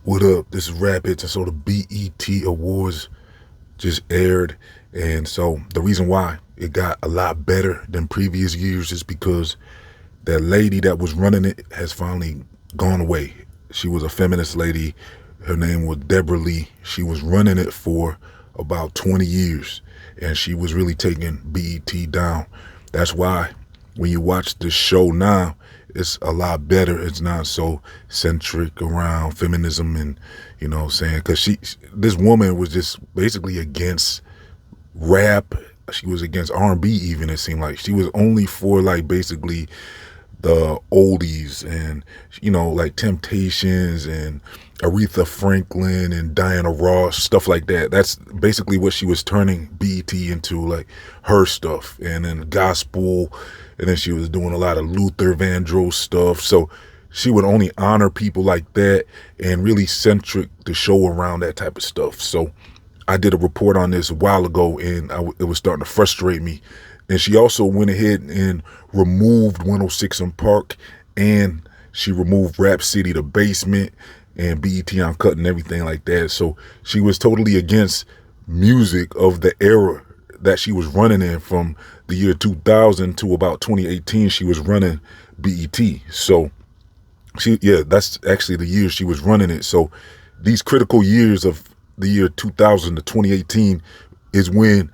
What up? This is Rap Hits, and so the BET Awards just aired, and so the reason why it got a lot better than previous years is because that lady that was running it has finally gone away. She was a feminist lady. Her name was Deborah Lee. She was running it for about 20 years, and she was really taking BET down. That's why when you watch the show now, it's a lot better. It's not so centric around feminism and, you know what I'm saying? Because this woman was just basically against rap. She was against R&B even, it seemed like. She was only for, like, basically the oldies and, you know, like Temptations and Aretha Franklin and Diana Ross, stuff like that. That's basically what she was turning BET into, like her stuff. And then gospel, and then she was doing a lot of Luther Vandross stuff. So she would only honor people like that and really centric the show around that type of stuff. So I did a report on this a while ago, and it was starting to frustrate me. And she also went ahead and removed 106 in Park, and she removed Rap City, The Basement, and BET Uncut and everything like that. So she was totally against music of the era that she was running in from the year 2000 to about 2018. She was running BET. So that's actually the year she was running it. So these critical years of the year 2000 to 2018 is when,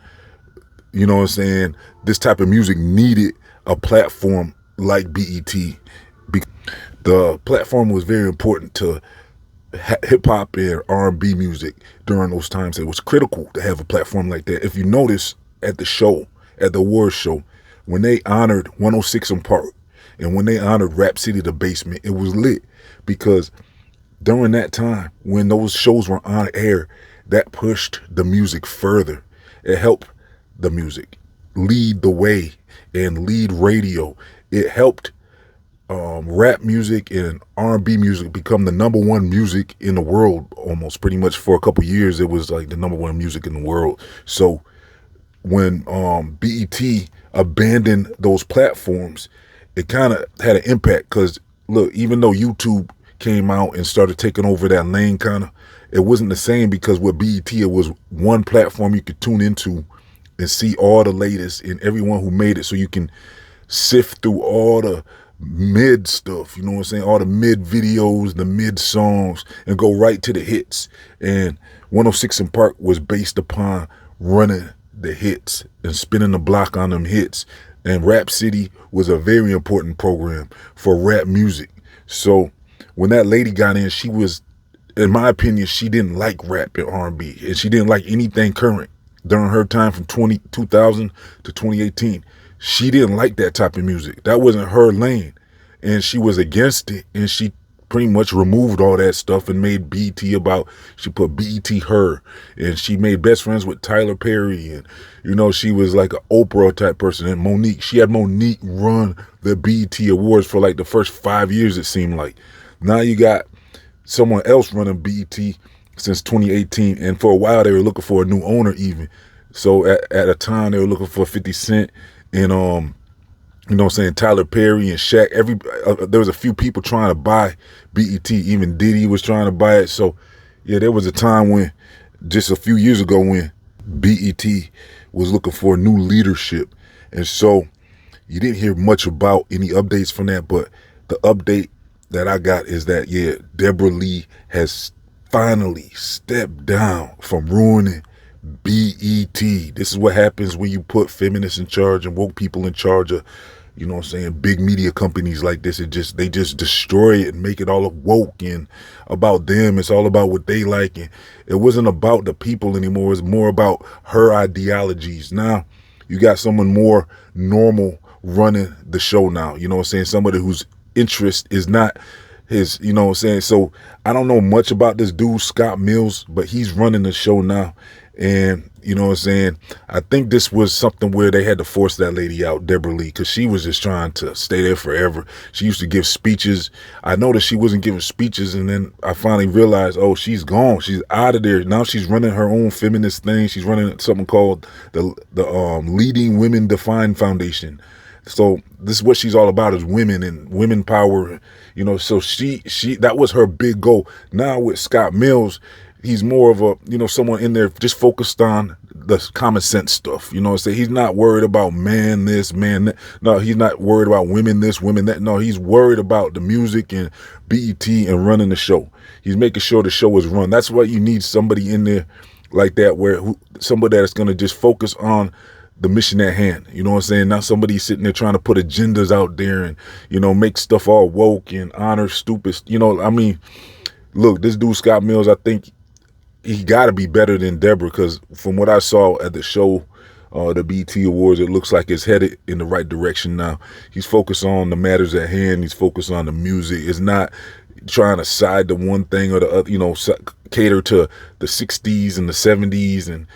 you know what I'm saying, this type of music needed a platform like BET. The platform was very important to hip hop and R&B music during those times. It was critical to have a platform like that. If you notice at the show, at the awards show, when they honored 106 in Park and when they honored Rap City, The Basement, it was lit because during that time when those shows were on air, that pushed the music further. It helped the music lead the way and lead radio. It helped rap music and R&B music become the number one music in the world. Almost pretty much for a couple years it was like the number one music in the world. So when BET abandoned those platforms, it kind of had an impact because look, even though YouTube came out and started taking over that lane, kind of, it wasn't the same because with BET it was one platform you could tune into and see all the latest and everyone who made it, so you can sift through all the mid stuff, you know what I'm saying, all the mid videos, the mid songs, and go right to the hits. And 106 in Park was based upon running the hits and spinning the block on them hits. And Rap City was a very important program for rap music. So when that lady got in, she was, in my opinion, she didn't like rap and R&B, and she didn't like anything current during her time from 2000 to 2018. She didn't like that type of music. That wasn't her lane, and she was against it, and she pretty much removed all that stuff and made BET about, she put BET her, and she made best friends with Tyler Perry, and, you know, she was like an Oprah type person. And Monique, she had Monique run the BET Awards for like the first 5 years, it seemed like. Now you got someone else running BET since 2018, and for a while they were looking for a new owner even. So at a time they were looking for 50 Cent and you know what I'm saying, Tyler Perry and Shaq. There was a few people trying to buy BET. Even Diddy was trying to buy it. So yeah, there was a time when, just a few years ago, when BET was looking for new leadership. And so you didn't hear much about any updates from that, but the update that I got is that, yeah, Deborah Lee has finally stepped down from ruining BET. This is what happens when you put feminists in charge and woke people in charge of, you know what I'm saying, big media companies like this. They just destroy it and make it all woke and about them. It's all about what they like, and it wasn't about the people anymore. It's more about her ideologies. Now you got someone more normal running the show now, you know what I'm saying, somebody whose interest is not his, you know what I'm saying. So I don't know much about this dude, Scott Mills, but he's running the show now. And, you know what I'm saying, I think this was something where they had to force that lady out, Deborah Lee, because she was just trying to stay there forever. She used to give speeches. I noticed she wasn't giving speeches, and then I finally realized, oh, she's gone. She's out of there. Now she's running her own feminist thing. She's running something called the Leading Women Defined Foundation. So this is what she's all about, is women and women power, So she that was her big goal. Now with Scott Mills, he's more of a, someone in there just focused on the common sense stuff. So he's not worried about man this, man that. No, he's not worried about women this, women that. No, he's worried about the music and BET and running the show. He's making sure the show is run. That's why you need somebody in there like that, somebody that's going to just focus on the mission at hand. You know what I'm saying? Not somebody sitting there trying to put agendas out there and, make stuff all woke and honor stupid. Look, this dude, Scott Mills, I think he got to be better than Deborah, because from what I saw at the show, the BET Awards, it looks like it's headed in the right direction now. He's focused on the matters at hand. He's focused on the music. It's not trying to side to one thing or the other, cater to the 60s and the 70s and,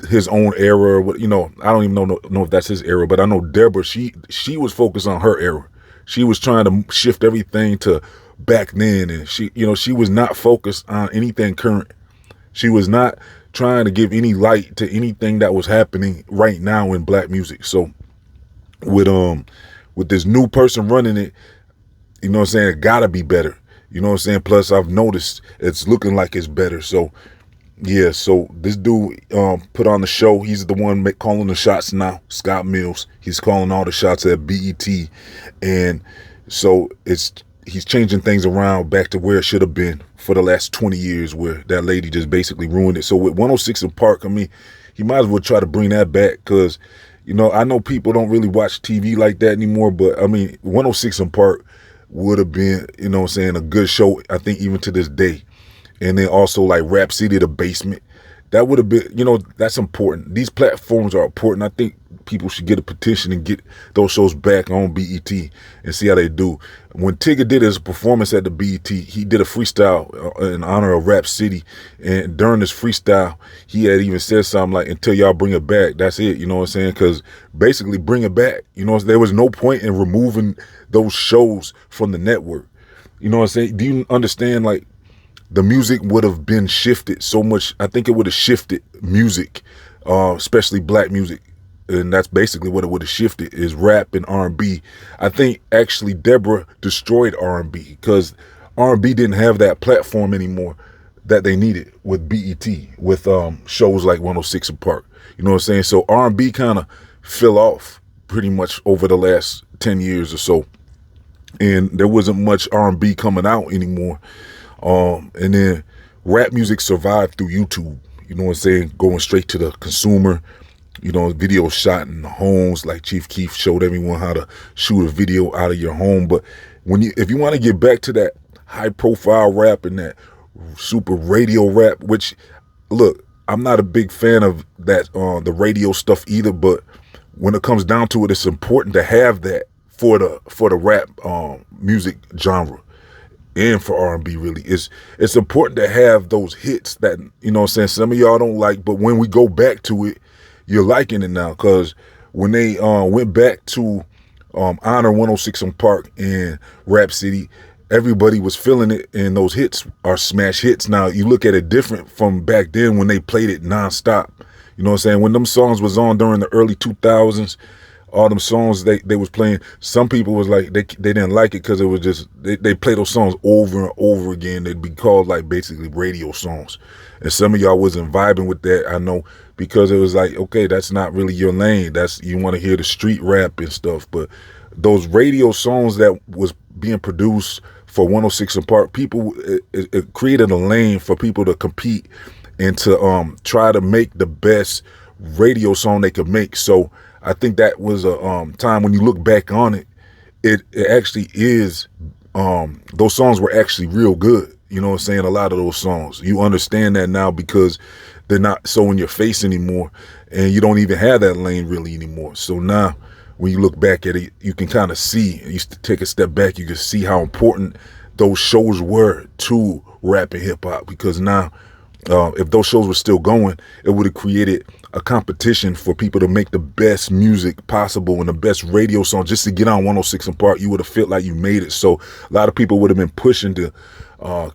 his own era. I don't even know if that's his era, but I know Deborah, she was focused on her era. She was trying to shift everything to back then, and she was not focused on anything current. She was not trying to give any light to anything that was happening right now in black music. So with this new person running it, it gotta be better. Plus I've noticed it's looking like it's better. So yeah, so this dude put on the show. He's the one calling the shots now, Scott Mills. He's calling all the shots at BET. And so he's changing things around back to where it should have been for the last 20 years, where that lady just basically ruined it. So with 106 in Park, he might as well try to bring that back, because, I know people don't really watch TV like that anymore, but 106 in Park would have been, a good show, I think, even to this day. And then also like Rap City, The Basement. That would have been, that's important. These platforms are important. I think people should get a petition and get those shows back on BET and see how they do. When Tigger did his performance at the BET, he did a freestyle in honor of Rap City. And during this freestyle, he had even said something like, until y'all bring it back, that's it. You know what I'm saying? Because basically bring it back. There was no point in removing those shows from the network. You know what I'm saying? Do you understand, like, the music would have been shifted so much. I think it would have shifted music, especially black music. And that's basically what it would have shifted, is rap and R&B. I think actually Deborah destroyed R&B, because R&B didn't have that platform anymore that they needed with BET, with shows like 106 in Park. You know what I'm saying? So R&B kind of fell off pretty much over the last 10 years or so. And there wasn't much R&B coming out anymore. And then rap music survived through YouTube, you know what I'm saying? Going straight to the consumer, video shot in the homes, like Chief Keef showed everyone how to shoot a video out of your home. But if you want to get back to that high profile rap and that super radio rap, which, look, I'm not a big fan of that, the radio stuff either, but when it comes down to it, it's important to have that for the rap music genre. And for R&B, really, it's important to have those hits that, some of y'all don't like, but when we go back to it, you're liking it now. Because when they went back to honor 106 in Park and Rap City, everybody was feeling it, and those hits are smash hits. Now you look at it different from back then when they played it nonstop. You know what I'm saying? When them songs was on during the early 2000s, all them songs they was playing, some people was like, they didn't like it because it was just, they play those songs over and over again. They'd be called like basically radio songs. And some of y'all wasn't vibing with that, I know, because it was like, okay, that's not really your lane. You want to hear the street rap and stuff. But those radio songs that was being produced for 106 in Park, people, it created a lane for people to compete and to try to make the best radio song they could make. So I think that was a time when you look back on it, it actually is, those songs were actually real good. You know what I'm saying? A lot of those songs. You understand that now because they're not so in your face anymore, and you don't even have that lane really anymore. So now when you look back at it, you can kind of see, you take a step back, you can see how important those shows were to rap and hip hop, because now if those shows were still going, it would have created a competition for people to make the best music possible and the best radio song. Just to get on 106 in Park, you would have felt like you made it. So a lot of people would have been pushing to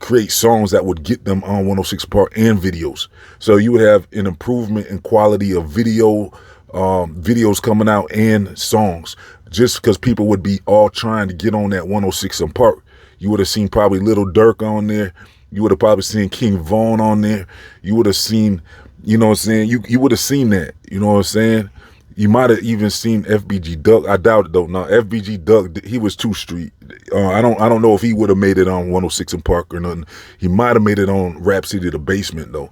create songs that would get them on 106 Park and videos. So you would have an improvement in quality of video, videos coming out and songs, just because people would be all trying to get on that 106 and Park. You would have seen probably Little Dirk on there. You would have probably seen King Vaughn on there. You would have seen, you know what I'm saying? You would have seen that, you know what I'm saying? You might have even seen FBG Duck. I doubt it though. No, FBG Duck, he was too street. I don't know if he would have made it on 106 and Park or nothing. He might have made it on Rap City The Basement though.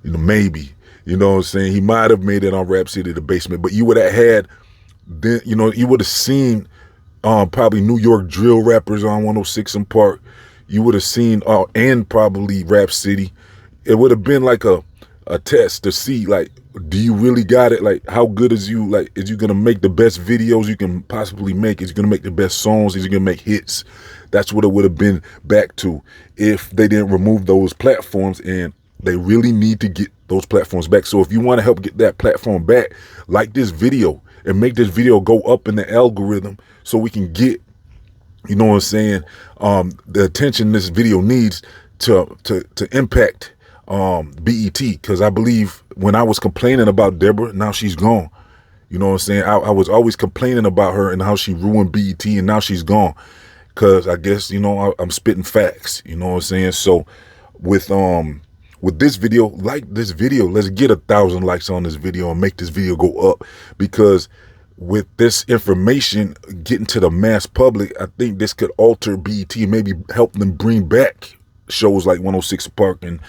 You know, maybe. You know what I'm saying? He might have made it on Rap City The Basement, but you would have had, then, you know, you would have seen probably New York drill rappers on 106 and Park. You would have seen, and probably Rap City. It would have been like a test to see, like, do you really got it? Like, how good is you? Like, is you gonna make the best videos you can possibly make? Is you gonna make the best songs? Is you gonna make hits? That's what it would have been back to if they didn't remove those platforms, and they really need to get those platforms back. So if you want to help get that platform back, like this video and make this video go up in the algorithm so we can get, you know what I'm saying, the attention this video needs to impact BET. Because I believe when I was complaining about Deborah, now she's gone. You know what I'm saying? I was always complaining about her and how she ruined BET, and now she's gone. Because I guess, you know, I'm spitting facts. You know what I'm saying? So with this video, like this video, let's get 1,000 likes on this video and make this video go up, because with this information getting to the mass public, I think this could alter BET, maybe help them bring back shows like 106 Park and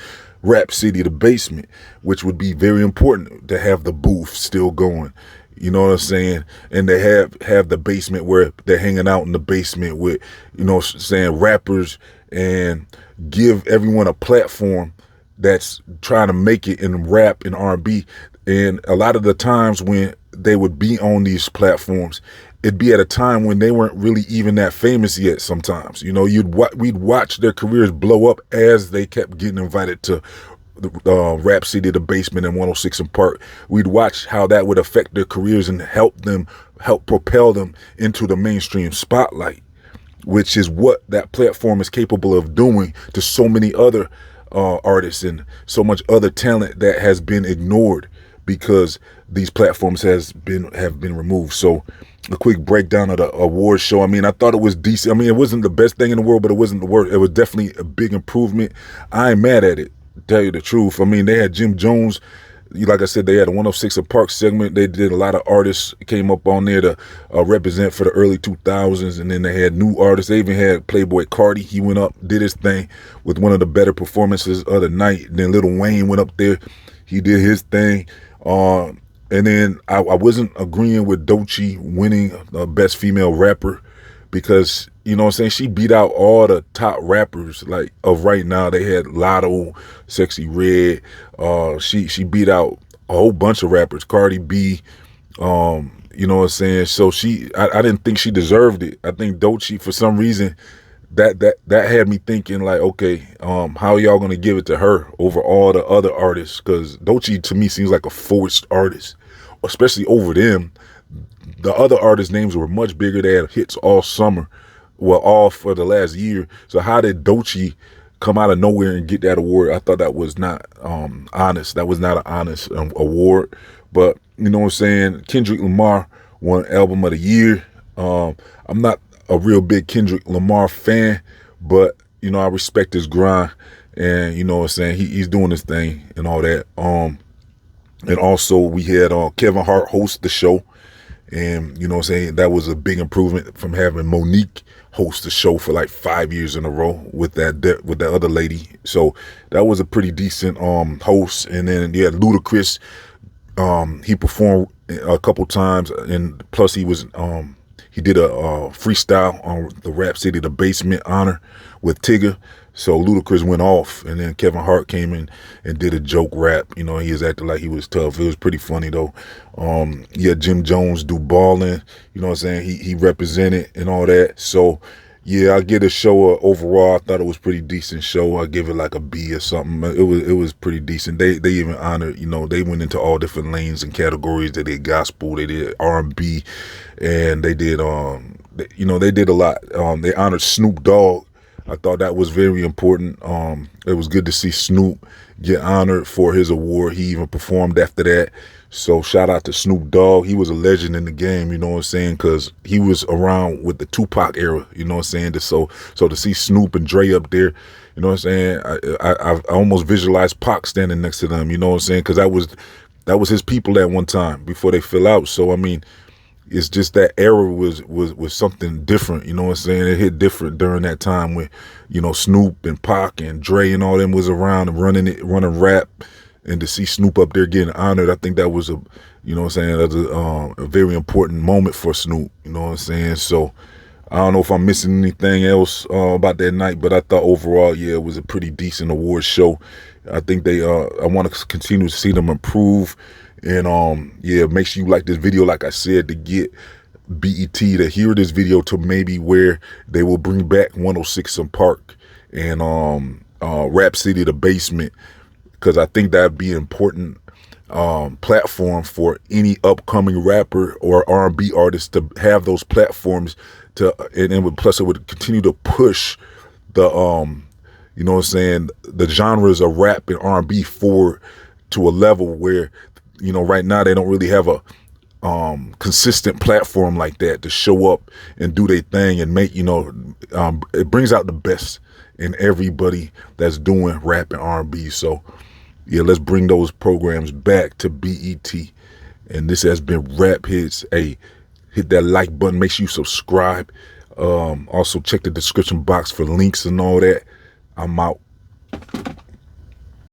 Rap City The Basement, which would be very important to have the booth still going. You know what I'm saying? And they have the basement where they're hanging out in the basement with, you know what I'm saying, rappers, and give everyone a platform that's trying to make it in rap and R&B. And a lot of the times when they would be on these platforms, it'd be at a time when they weren't really even that famous yet. Sometimes, you know, we'd watch their careers blow up as they kept getting invited to Rap City The Basement and 106 and Park. We'd watch how that would affect their careers and help propel them into the mainstream spotlight, which is what that platform is capable of doing to so many other artists and so much other talent that has been ignored because these platforms have been removed. So a quick breakdown of the award show. I mean, I thought it was decent. I mean, it wasn't the best thing in the world, but it wasn't the worst. It was definitely a big improvement. I ain't mad at it, to tell you the truth. I mean, they had Jim Jones. Like I said, they had a 106 and Park segment. They did a lot of artists came up on there to represent for the early 2000s, and then they had new artists. They even had Playboy Cardi. He went up, did his thing with one of the better performances of the night. Then Lil Wayne went up there. He did his thing. And then I wasn't agreeing with Doechii winning Best Female Rapper, because, you know what I'm saying, she beat out all the top rappers like of right now. They had Lotto, Sexy Red. She beat out a whole bunch of rappers, Cardi B. You know what I'm saying? So I didn't think she deserved it. I think Doechii, for some reason, that had me thinking like, okay, how y'all gonna give it to her over all the other artists? Because Doechii to me seems like a forced artist, especially over them. The other artists' names were much bigger. They had hits all summer, well, all for the last year. So how did Doechii come out of nowhere and get that award? I thought that was not honest. That was not an honest award. But you know what I'm saying? Kendrick Lamar won Album of the Year. I'm not a real big Kendrick Lamar fan, but you know, I respect his grind, and you know what I'm saying, he's doing his thing and all that. And also we had Kevin Hart host the show, and you know what I'm saying, that was a big improvement from having Monique host the show for like 5 years in a row with that other lady. So that was a pretty decent host. And then you had Ludacris. He performed a couple times, and plus he was he did a freestyle on the Rap City The Basement honor with Tigger. So Ludacris went off, and then Kevin Hart came in and did a joke rap. You know, he was acting like he was tough. It was pretty funny though. Yeah, Jim Jones do balling. You know what I'm saying? He represented and all that. So yeah, I give the show overall, I thought it was pretty decent show. I give it like a B or something. It was pretty decent. They even honored, you know, they went into all different lanes and categories. They did gospel, they did R&B, and they did you know, they did a lot. They honored Snoop Dogg. I thought that was very important. It was good to see Snoop get honored for his award. He even performed after that. So shout out to Snoop Dogg. He was a legend in the game, you know what I'm saying? Because he was around with the Tupac era, you know what I'm saying? So to see Snoop and Dre up there, you know what I'm saying? I almost visualized Pac standing next to them, you know what I'm saying? Because that was his people at one time before they fell out. So I mean, it's just that era was something different, you know what I'm saying? It hit different during that time when, you know, Snoop and Pac and Dre and all them was around and running rap, and to see Snoop up there getting honored, I think that was you know what I'm saying, that was a very important moment for Snoop, you know what I'm saying? So I don't know if I'm missing anything else about that night, but I thought overall, yeah, it was a pretty decent award show. I think I want to continue to see them improve. And yeah, make sure you like this video, like I said, to get BET to hear this video to maybe where they will bring back 106 & Park and Rap City The Basement, because I think that'd be an important platform for any upcoming rapper or R&B artist to have those platforms plus it would continue to push the you know what I'm saying, the genres of rap and R&B forward to a level where, you know, right now they don't really have a consistent platform like that to show up and do their thing and make, you know, it brings out the best in everybody that's doing rap and R&B. So yeah, let's bring those programs back to BET. And this has been Rap Hits. Hey, hit that like button, make sure you subscribe. Also check the description box for links and all that. I'm out.